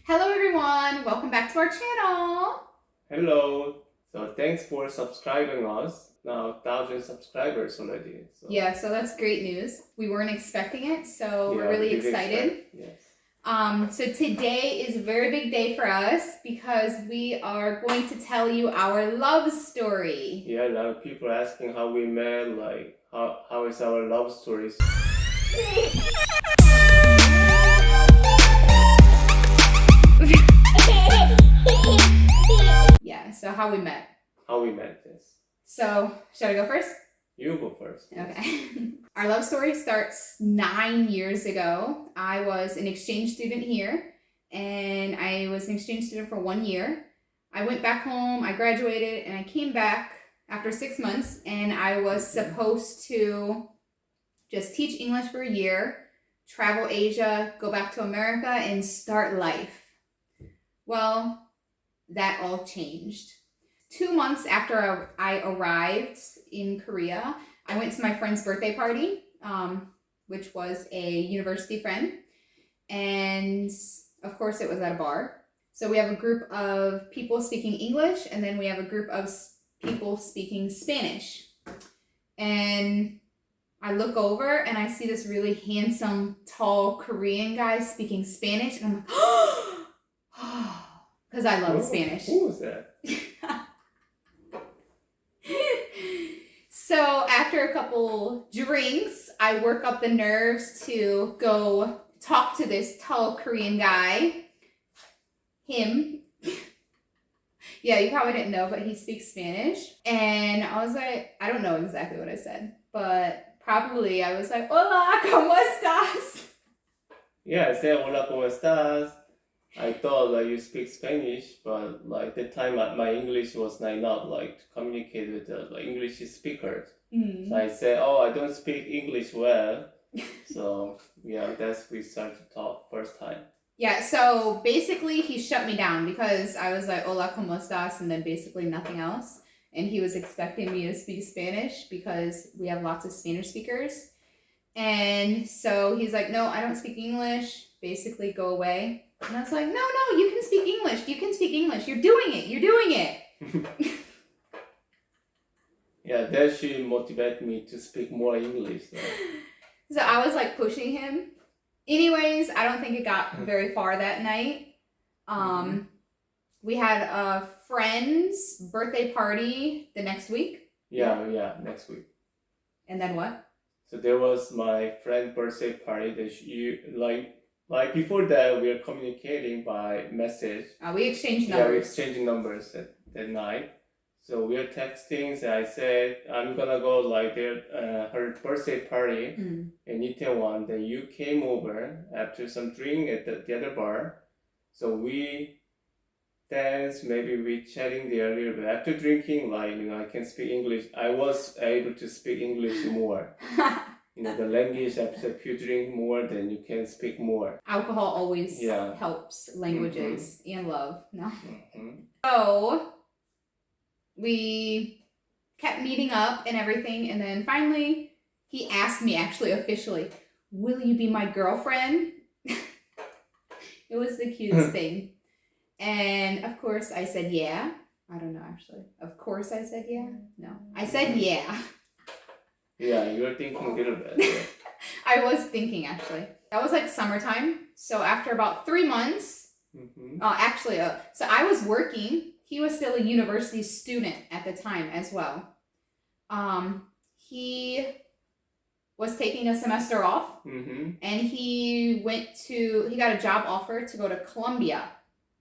Hello everyone, welcome back to our channel. Hello. So thanks for subscribing us. Now 1,000 subscribers already. So that's great news. We weren't expecting it, so we're we really did excited. Yes. So today is a very big day for us because we are going to tell you our love story. Yeah, a lot of people asking how we met, like how is our love stories. Yeah, so how we met. How we met, yes. So, should I go first? You go first. Okay. Our love story starts 9 years ago. I was an exchange student here, and I was an exchange student for 1 year. I went back home, I graduated, and I came back after 6 months, and I was supposed to just teach English for a year, travel Asia, go back to America, and start life. Well, that all changed. 2 months after I arrived in Korea, I went to my friend's birthday party, which was a university friend. And of course, it was at a bar. So we have a group of people speaking English, and then we have a group of people speaking Spanish. And I look over and I see this really handsome, tall Korean guy speaking Spanish. And I'm like, oh, because I love Spanish. Who was that? So after a couple drinks, I work up the nerves to go talk to this tall Korean guy. Him. Yeah, you probably didn't know, but he speaks Spanish. And I was like, I don't know exactly what I said, but probably I was like, hola, ¿cómo estás? Yeah, I said hola, ¿cómo estás? I thought like you speak Spanish, but like the time my English was not enough like to communicate with the English speakers. So I said, oh, I don't speak English well. So yeah, that's we started to talk first time. Yeah, so basically he shut me down because I was like, hola, ¿cómo estás? And then basically nothing else. And he was expecting me to speak Spanish because we have lots of Spanish speakers. And so he's like, no, I don't speak English. Basically, go away. And I was like, no, you can speak English. You can speak English. You're doing it. Yeah, that should motivate me to speak more English. So I was like pushing him. Anyways, I don't think it got very far that night. We had a friend's birthday party the next week. Yeah, next week. And then what? So there was my friend's birthday party that you like before that we were communicating by message. We exchanged numbers. Yeah, we exchanged numbers at that night. So we were texting. So I said I'm gonna go like her birthday party in Itaewon. Then you came over after some drink at the other bar. So we danced. Maybe we chatting there a little bit. After drinking, I can speak English. I was able to speak English more. The language, if you drink more, then you can speak more. Alcohol always helps languages and love. No. Mm-hmm. So we kept meeting up and everything, and then finally he asked me actually officially, will you be my girlfriend? It was the cutest thing. And of course I said yeah. I don't know actually. Of course I said yeah. No. I said yeah. Yeah, you were thinking a little bit. Yeah. I was thinking actually. That was like summertime. So after about 3 months, so I was working. He was still a university student at the time as well. He was taking a semester off, and he got a job offer to go to Columbia.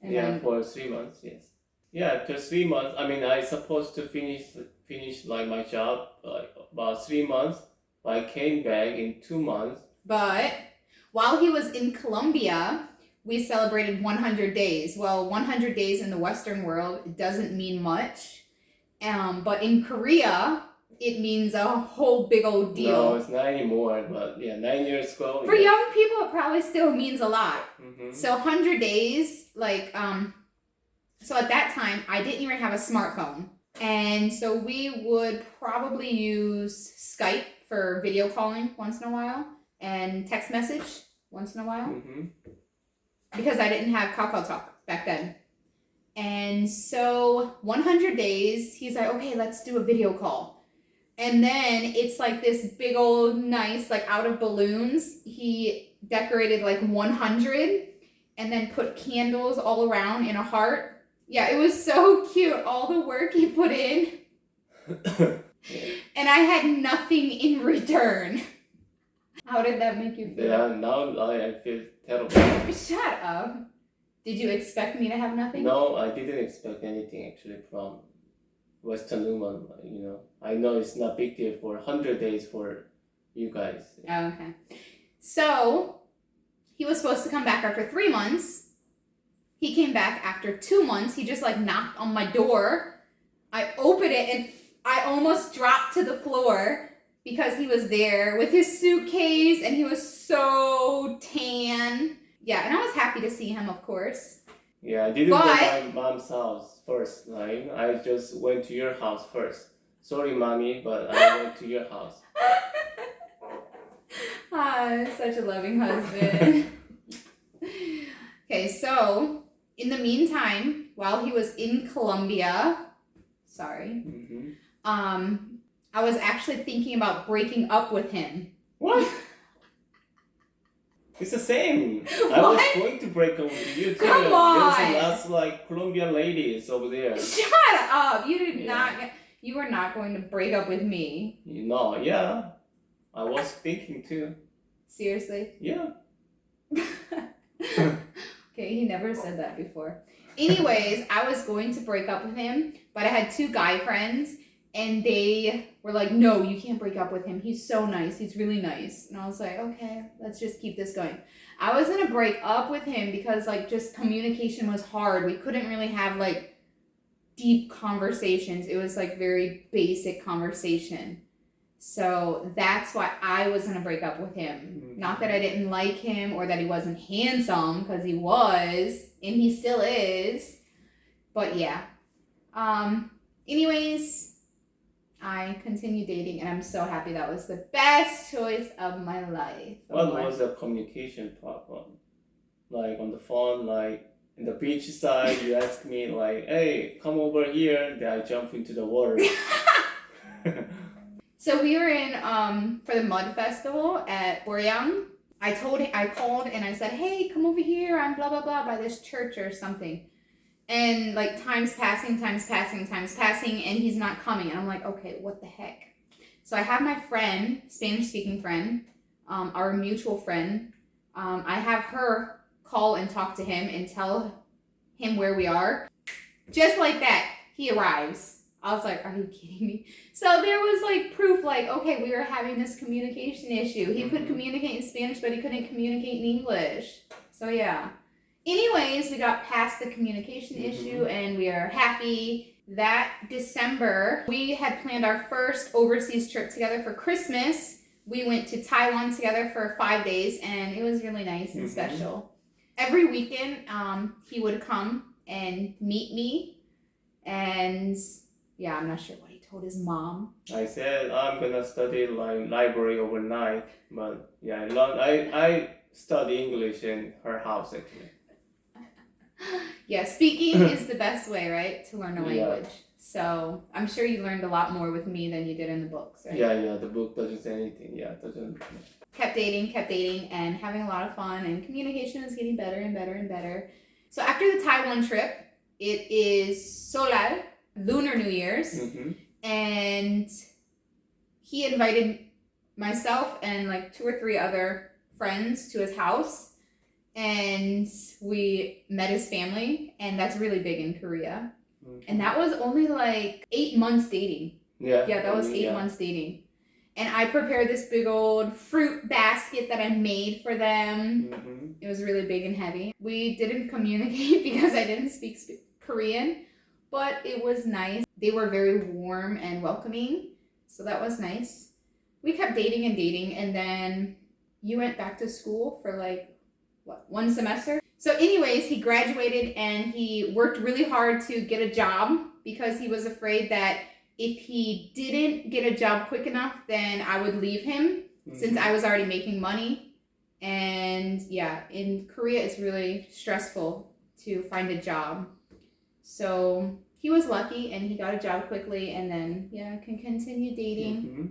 And for 3 months, yes. Yeah, after 3 months, I supposed to finish like my job like about 3 months, but I came back in 2 months. But while he was in Columbia, we celebrated 100 days. Well, 100 days in the Western world doesn't mean much. But in Korea, it means a whole big old deal. No, it's not anymore, but yeah, 9 years ago. For young people, it probably still means a lot. So 100 days, so at that time, I didn't even have a smartphone. And so we would probably use Skype for video calling once in a while and text message once in a while. because I didn't have Kakao Talk back then. And so 100 days, he's like, okay, let's do a video call. And then it's like this big old nice, like out of balloons. He decorated like 100 and then put candles all around in a heart. Yeah, it was so cute. All the work he put in. And I had nothing in return. How did that make you feel? Yeah, now I feel terrible. Shut up. Did you expect me to have nothing? No, I didn't expect anything actually from Western woman. I know it's not big deal for 100 days for you guys. Oh, okay. So he was supposed to come back after 3 months. He came back after 2 months. He just like knocked on my door. I opened it and I almost dropped to the floor because he was there with his suitcase and he was so tan. Yeah, and I was happy to see him, of course. Yeah, I didn't go to my mom's house first. Like, I just went to your house first. Sorry, mommy, but I went to your house. Such a loving husband. Okay, so in the meantime, while he was in Colombia, I was actually thinking about breaking up with him. What? It's the same. I was going to break up with you too. Come on. There's a lots like Colombian ladies over there. Shut up! You were not going to break up with me. No, yeah. I was thinking too. Seriously? Yeah. Okay, he never said that before. Anyways, I was going to break up with him, but I had 2 guy friends, and they were like, no, you can't break up with him. He's so nice. He's really nice. And I was like, okay, let's just keep this going. I was going to break up with him because, like, just communication was hard. We couldn't really have, like, deep conversations. It was, like, very basic conversation. So that's why I was going to break up with him. Mm-hmm. Not that I didn't like him or that he wasn't handsome, because he was, and he still is. But yeah. Anyways, I continued dating, and I'm so happy. That was the best choice of my life. What was the communication problem? Like on the phone, like in the beach side, you asked me like, hey, come over here. Then I jump into the water. So we were in for the Mud Festival at Boryang. I called and I said, hey, come over here. I'm blah, blah, blah by this church or something. And like time's passing, and he's not coming. And I'm like, okay, what the heck? So I have my friend, Spanish-speaking friend, our mutual friend. I have her call and talk to him and tell him where we are. Just like that, he arrives. I was like, are you kidding me? So there was like proof, like, okay, we were having this communication issue. He could communicate in Spanish, but he couldn't communicate in English. So yeah. Anyways, we got past the communication issue and we are happy. That December, we had planned our first overseas trip together for Christmas. We went to Taiwan together for 5 days and it was really nice and special. Every weekend, he would come and meet me. And yeah, I'm not sure what he told his mom. I said I'm gonna study like library overnight, but yeah, I study English in her house actually. Yeah, speaking is the best way, right, to learn a language. Yeah. So I'm sure you learned a lot more with me than you did in the books, right? Yeah, the book doesn't say anything. Yeah, doesn't. Kept dating, and having a lot of fun, and communication was getting better and better and better. So after the Taiwan trip, it is Solal, Lunar New Year's, and he invited myself and like 2 or 3 other friends to his house. And we met his family, and that's really big in Korea. And that was only like 8 months dating. Yeah, that was 8 months dating. And I prepared this big old fruit basket that I made for them. It was really big and heavy. We didn't communicate because I didn't speak Korean, but it was nice. They were very warm and welcoming, so that was nice. We kept dating, and then you went back to school for like, 1 semester? So anyways, he graduated and he worked really hard to get a job because he was afraid that if he didn't get a job quick enough, then I would leave him since I was already making money. And yeah, in Korea, it's really stressful to find a job. So he was lucky and he got a job quickly, and then yeah, can continue dating. Mm-hmm.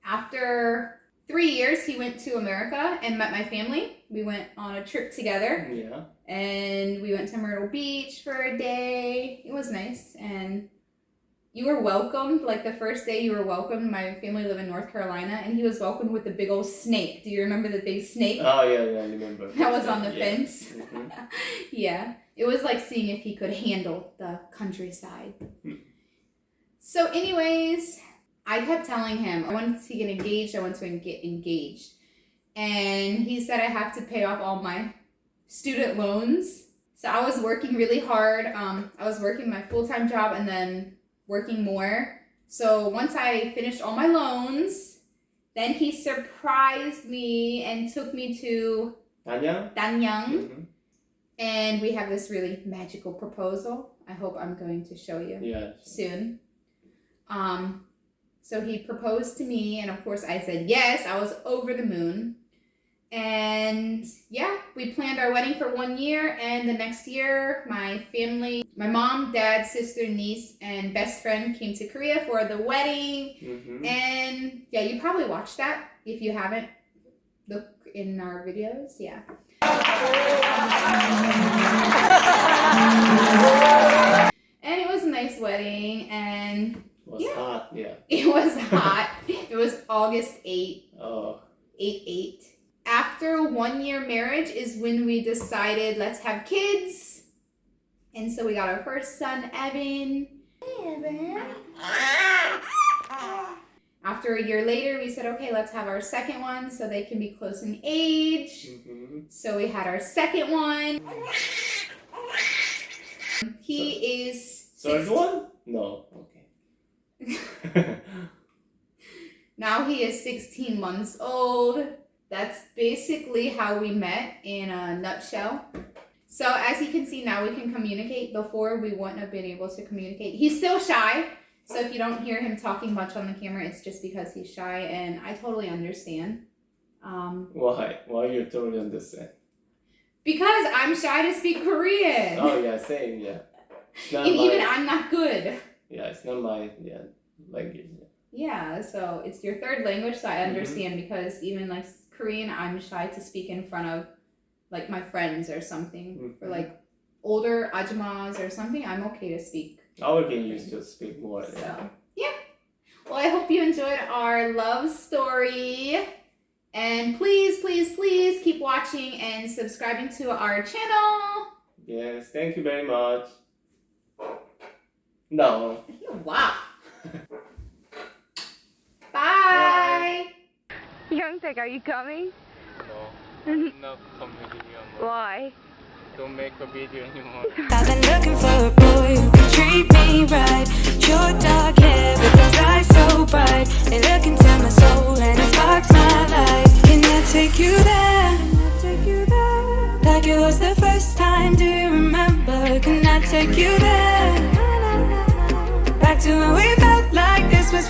After 3 years, he went to America and met my family. We went on a trip together. Yeah. And we went to Myrtle Beach for a day. It was nice. And you were welcomed, like the first day you were welcomed. My family live in North Carolina, and he was welcomed with a big old snake. Do you remember the big snake? Oh, yeah, I remember. That was on the Yeah. fence. Mm-hmm. Yeah. It was like seeing if he could handle the countryside. Hmm. So anyways, I kept telling him I wanted to get engaged. I wanted to get engaged. And he said I have to pay off all my student loans. So I was working really hard. I was working my full-time job and then working more. So once I finished all my loans, then he surprised me and took me to Danyang? Danyang. Mm-hmm. And we have this really magical proposal. I hope I'm going to show you Yeah. soon. So he proposed to me, and of course I said yes. I was over the moon. And yeah, we planned our wedding for 1 year, and the next year my family, my mom, dad, sister, niece, and best friend came to Korea for the wedding. Mm-hmm. And yeah, you probably watched that. If you haven't, look in our videos. Yeah. And it was a nice wedding, and It was yeah. hot, yeah. it was hot. It was August 8th. Oh. 8/8. After 1 year marriage is when we decided let's have kids. And so we got our first son, Evan. Hey, Evan. After a year later, we said, okay, let's have our second one so they can be close in age. Mm-hmm. So we had our second one. He is Third 16 one? No. Okay. Now he is 16 months old. That's basically how we met in a nutshell. So as you can see now, we can communicate. Before, we wouldn't have been able to communicate. He's still shy. So if you don't hear him talking much on the camera, it's just because he's shy, and I totally understand. Why? Why you totally understand? Because I'm shy to speak Korean. Oh yeah, same, yeah. It's not And my, even I'm not good. yeah, it's not my language. Yeah, so it's your third language, so I understand because even like Korean, I'm shy to speak in front of like my friends or something. Or like older ajumas or something, I'm okay to speak. I will get used to speak more. So, yeah. Well, I hope you enjoyed our love story. And please, please, please keep watching and subscribing to our channel. Yes, thank you very much. No. Wow. Bye. Youngtek, are you coming? No. I'm not coming anymore. Why? Don't make a video anymore. I've been looking for a boy who can treat me right. Your dark hair with those eyes so bright. They look into my soul and it sparks my life. Can I take you there? Like it was the first time, do you remember? Can I take you there? Back to when we